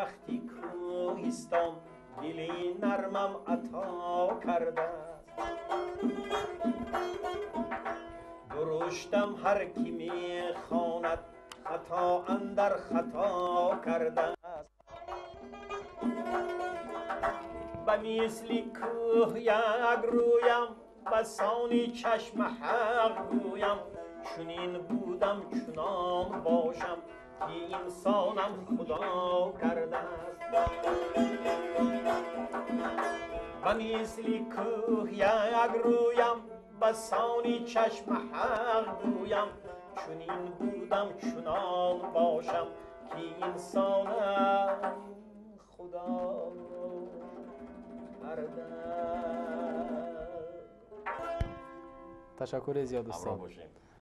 تختی کوهستان دلی نرمم عطا کرده است. درشتم هر کی می خواند خطا اندر خطا کرده است. به مثل کوه یک رویم بسانی چشم حق گویم چنین بودم چنان باشم که انسانم خدا کرده است. به مثل کوه یک رویم بسانی چشم حق گویم چنین بودم چنان باشم که انسانم خدا کرده. تشکر زیاد استاد.